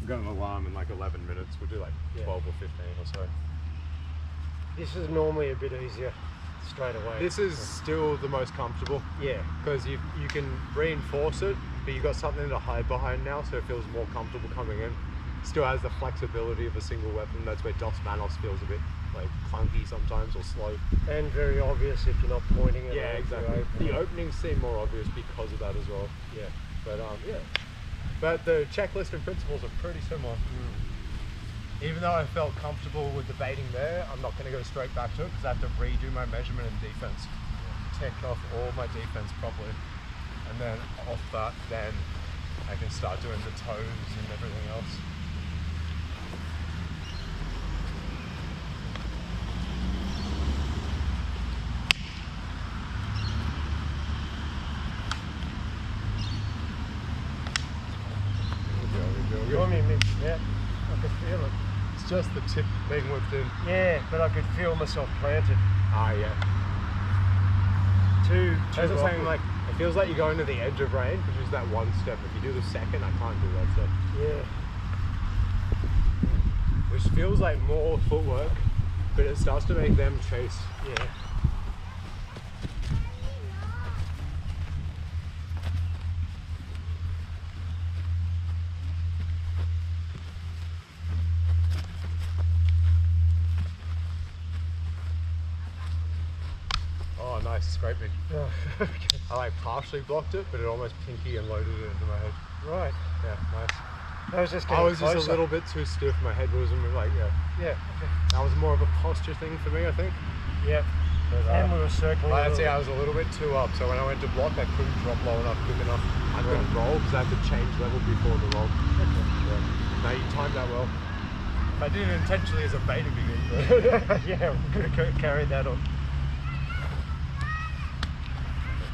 We've got an alarm in like 11 minutes. We'll do like 12 or 15 or so. This is normally a bit easier straight away. This is still the most comfortable. Yeah. Because you can reinforce it, but you've got something to hide behind now, so it feels more comfortable coming in. Still has the flexibility of a single weapon. That's where Dos Manos feels a bit like clunky sometimes or slow. And very obvious if you're not pointing it. Yeah, exactly. The openings seem more obvious because of that as well. Yeah. But yeah. But the checklist and principles are pretty similar. Even though I felt comfortable with the baiting there, I'm not going to go straight back to it because I have to redo my measurement and defense. Take off all my defense properly. And then off that, then I can start doing the toes and everything else. Yeah, I could feel it. It's just the tip being whipped in. Yeah, but I could feel myself planted. Ah, yeah. That's the same, like, it feels like you're going to the edge of range, which is that one step. If you do the second, I can't do that step. Yeah. Which feels like more footwork, but it starts to make them chase. Yeah. Oh, nice scraping. Oh, okay. I like partially blocked it, but it almost pinky and loaded it into my head. Right. Yeah, nice. I was just getting just a little bit too stiff. My head wasn't like, Yeah. Okay. That was more of a posture thing for me, I think. Yeah. But, and we were circling. I'd say I was a little bit too up, so when I went to block, I couldn't drop low enough, quick enough. I couldn't roll because I had to change level before the roll. Okay. Yeah. No, you timed that well. I did it intentionally as a bait to begin with. Yeah, we could have carried that on.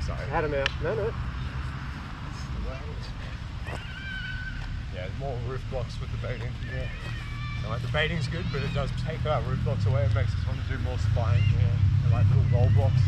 Sorry. Had him out. No. Yeah, more roof blocks with the baiting. Yeah. No, like the baiting's good, but it does take our roof blocks away. It makes us want to do more spying. Yeah. And like little roll blocks.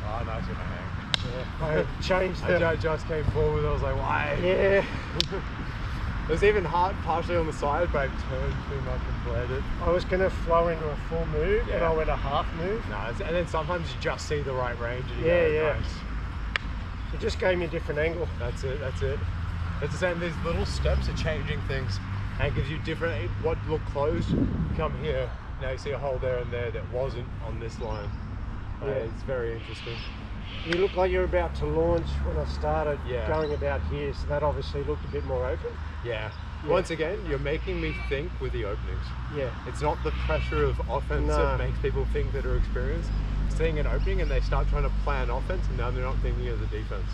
Oh, nice with my hand. Yeah. I changed that. I just came forward. I was like, why? Yeah. It was even hard partially on the side, but I turned too much and bled it. I was going to flow into a full move, and I went a half move. No, and then sometimes you just see the right range. And you Yeah. Nice. It just gave me a different angle. That's it. It's the same. These little steps are changing things, and it gives you different. What looked closed, come here. Now you see a hole there and there that wasn't on this line. Yeah. It's very interesting. You look like you're about to launch when I started going about here, so that obviously looked a bit more open. Yeah. Once again, you're making me think with the openings. Yeah. It's not the pressure of offense that makes people think that are experienced. Seeing an opening and they start trying to plan offense, and now they're not thinking of the defense.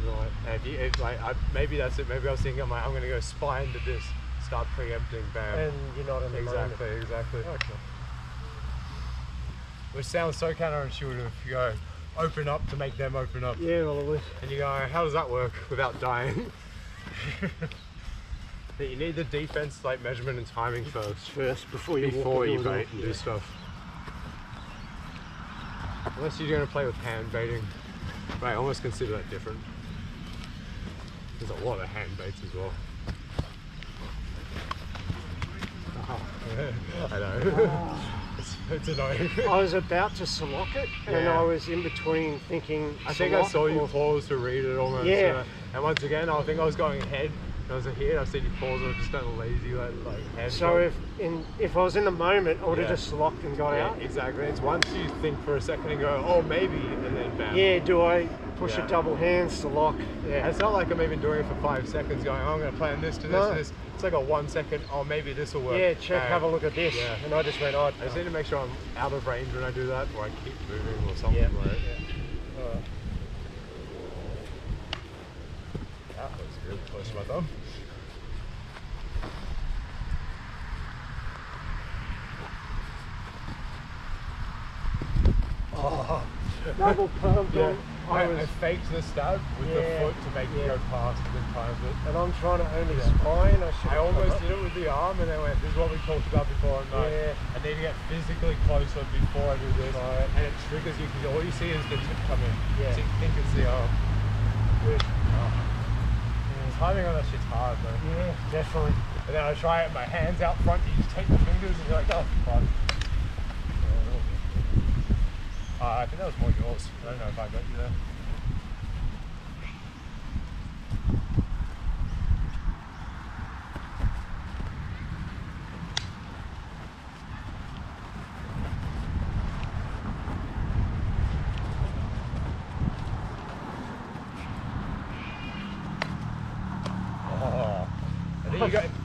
Right. And maybe that's it. Maybe I was thinking, I'm going to go spy into this, start preempting, bam. And you're not in the moment. Exactly. Okay. Which sounds so counterintuitive. You go, open up to make them open up. Yeah, well, it was. And you go, how does that work without dying? You need the defense, like measurement and timing first before you bait and do stuff. Unless you're going to play with hand baiting, but I almost consider that different. There's a lot of hand baits as well. I know. It's annoying. I was about to select it, and I was in between thinking. I think I saw you pause to read it almost. Yeah. And once again, I think I was going ahead, I was here, I've seen you pause and I've just done lazy like hand. So if I was in the moment, I would have just locked and got out. Exactly. It's once you think for a second and go, oh maybe, and then bam. Yeah. Do I push it double hands to lock? Yeah. And it's not like I'm even doing it for 5 seconds, going, oh, I'm going to plan this to this to this. It's like a 1 second. Oh, maybe this will work. Yeah. Check. Have a look at this. Yeah. And I just went, oh. I just need to make sure I'm out of range when I do that, or I keep moving or something. Like that. That was really close to my thumb. Oh, double pumped. I faked the stab with the foot to make it go past and then timed it. And I'm trying to only spine. I almost did it with the arm and then went, this is what we talked about before. And I need to get physically closer before I do this. And it triggers you because all you see is the tip come in. So you think it's the arm. Good. Timing on that shit's hard though. Yeah, definitely. And then I try it, my hands out front, you just take the fingers and you're like, oh, fuck. I think that was more yours. I don't know if I got you there.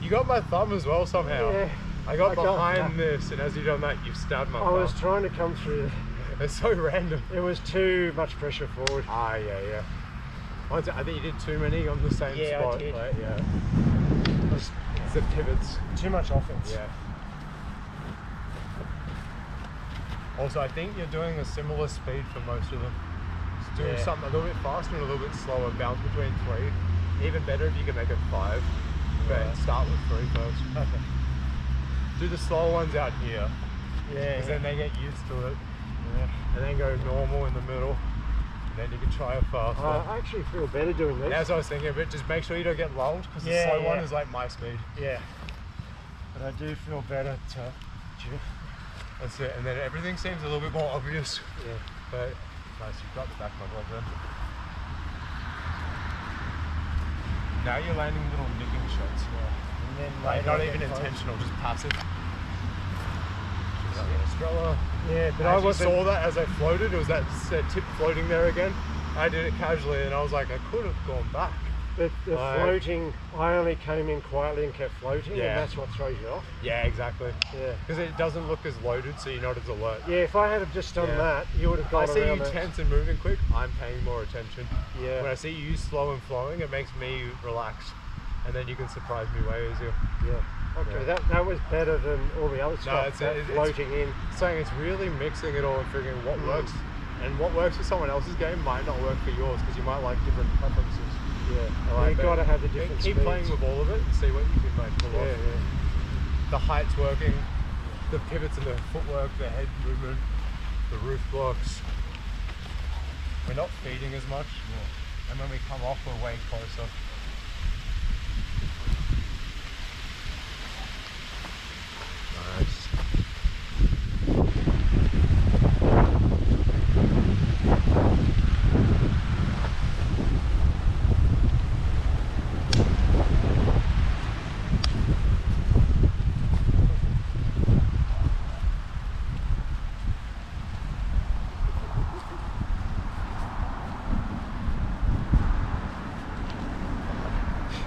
You got my thumb as well somehow. Yeah, I got behind this, and as you've done that, you've stabbed my thumb. I was trying to come through. It's so random. It was too much pressure forward. Yeah. I think you did too many on the same spot. I did. Right? It's the pivots. Too much offense. Yeah. Also, I think you're doing a similar speed for most of them. Just doing something a little bit faster and a little bit slower. Bounce between 3. Even better if you can make it 5. But start with 3 first. Okay. Do the slower ones out here. Because then they get used to it. And then go normal in the middle. And then you can try it faster. I actually feel better doing this. As I was thinking of it, just make sure you don't get lulled because the slow one is like my speed. Yeah. But I do feel better to. That's it. And then everything seems a little bit more obvious. Yeah. But nice, you've got the back of my glove then. Now you're landing little nicking shots. And then like not even intentional, just passive. Yeah, but I saw that as I floated. It was that tip floating there again. I did it casually, and I was like, I could have gone back. But the floating, I only came in quietly and kept floating, and that's what throws you off. Yeah, exactly. Yeah, because it doesn't look as loaded, so you're not as alert. Yeah, if I had just done that, you would have gone around. I see you tense and moving quick. I'm paying more attention. Yeah. When I see you slow and flowing, it makes me relax, and then you can surprise me way easier. Yeah. Okay, that was better than all the other stuff. Floating in. Saying it's really mixing it all and figuring what works, and what works for someone else's game might not work for yours because you might like different preferences. Yeah, you've got to have the different Keep playing with all of it and see what you can like pull off. The height's working, the pivots and the footwork, the head movement, the roof blocks. We're not feeding as much, and when we come off, we're way closer. Nice.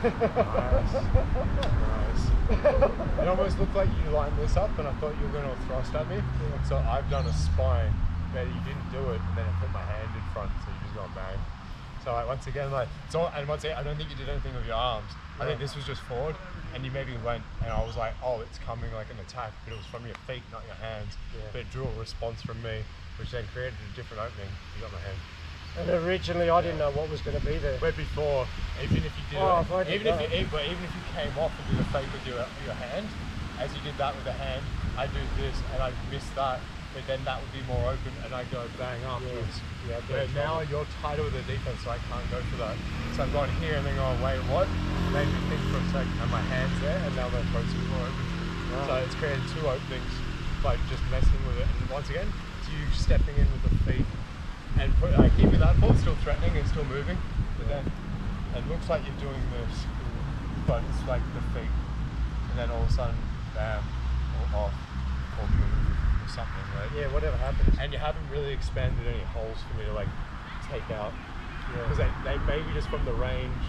Nice. It almost looked like you lined this up and I thought you were going to thrust at me. So I've done a spine, but you didn't do it, and then I put my hand in front, so you just got bang. So like, once again, like, and once again, I don't think you did anything with your arms. I think this was just forward, and you maybe went, and I was like, oh, it's coming like an attack, but it was from your feet, not your hands. But it drew a response from me, which then created a different opening. You got my hand. And originally, I didn't know what was going to be there. Where before, even if you did even if you came off and did a fake with your hand, as you did that with the hand, I do this and I miss that, but then that would be more open and I go bang afterwards. But now you're tighter with the defense, so I can't go for that. So I'm going here and then going, wait, what? Made me think for a second, and my hand's there, and now my throat's more open. So it's created 2 openings by just messing with it. And once again, it's you stepping in with the feet. And keeping that full, still threatening and still moving, but then it looks like you're doing this. but it's like the feet, and then all of a sudden, bam, or off, or move, or something, right? Yeah, whatever happens. And you haven't really expanded any holes for me to like take out. Because they maybe just from the range,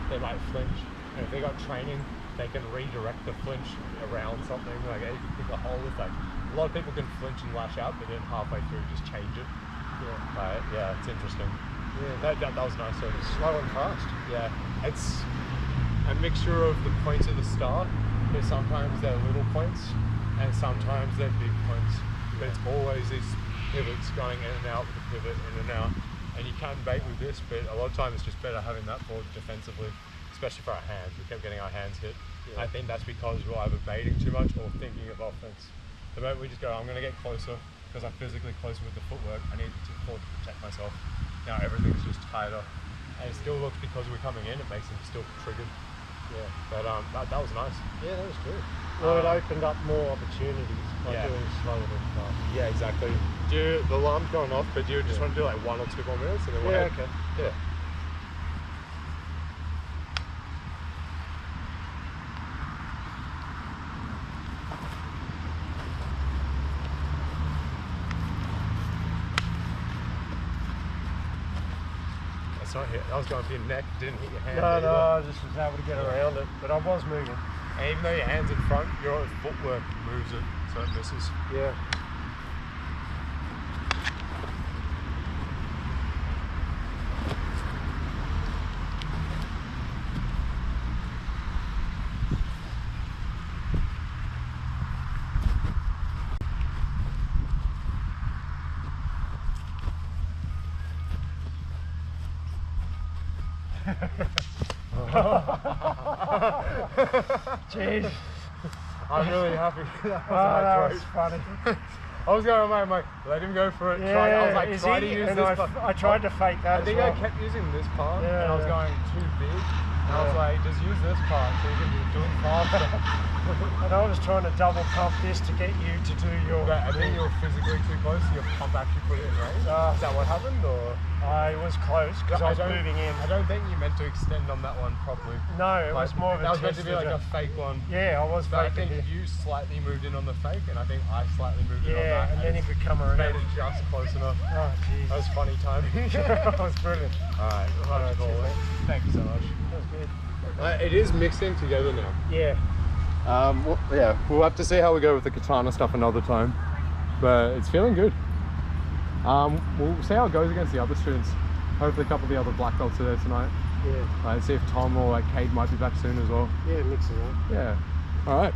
they might flinch. And if they got training, they can redirect the flinch around something. Like they can pick a hole with like, a lot of people can flinch and lash out, but then halfway through just change it. Yeah. Right, yeah, it's interesting. Yeah, that was nice. So slow and fast. Yeah, it's a mixture of the points at the start, but sometimes they're little points, and sometimes they're big points. But it's always these pivots going in and out with the pivot, in and out. And you can bait with this, but a lot of times it's just better having that for defensively, especially for our hands. We kept getting our hands hit. Yeah. I think that's because we're either baiting too much or thinking of offense. The moment we just go, I'm going to get closer because I'm physically closer with the footwork. I need to protect myself. Now everything's just tighter, and it still looks, because we're coming in, it makes them still triggered. Yeah, but that was nice. Yeah, that was good. Well, it opened up more opportunities by doing slower than fast. Yeah, exactly. The alarm's going off, but do you just want to do like 1 or 2 more minutes, and then we'll okay. Yeah. Not hit. I was going for your neck, didn't hit your hand. No, I just was able to get around it, but I was moving. And even though your hand's in front, your footwork moves it, so it misses. Yeah. Jeez. I'm really happy. That was funny. I was going, I'm like, let him go for it. Yeah, I was like, trying to use and this part. I tried to fake that. I think I kept using this part, and I was going too big. And I was like, just use this part so you can do it faster. And I was trying to double pump this to get you to do your... I think you were physically too close, so your pump actually put it in range. Is that what happened, or...? It was close, because I was moving in. I don't think you meant to extend on that one properly. No, it was more of a that was meant to be like a fake one. Yeah, I was but faking. I think you slightly moved in on the fake, and I think I slightly moved in on that. Yeah, and then he could come around. Made it just close enough. Oh, jeez. That was funny timing. That was brilliant. Alright, thank you so much. That was good. It is mixing together now. Yeah. We'll have to see how we go with the katana stuff another time, but it's feeling good. We'll see how it goes against the other students. Hopefully a couple of the other black belts are there tonight. Yeah. See if Tom or like Kate might be back soon as well. Yeah, mixing up. Yeah. All right.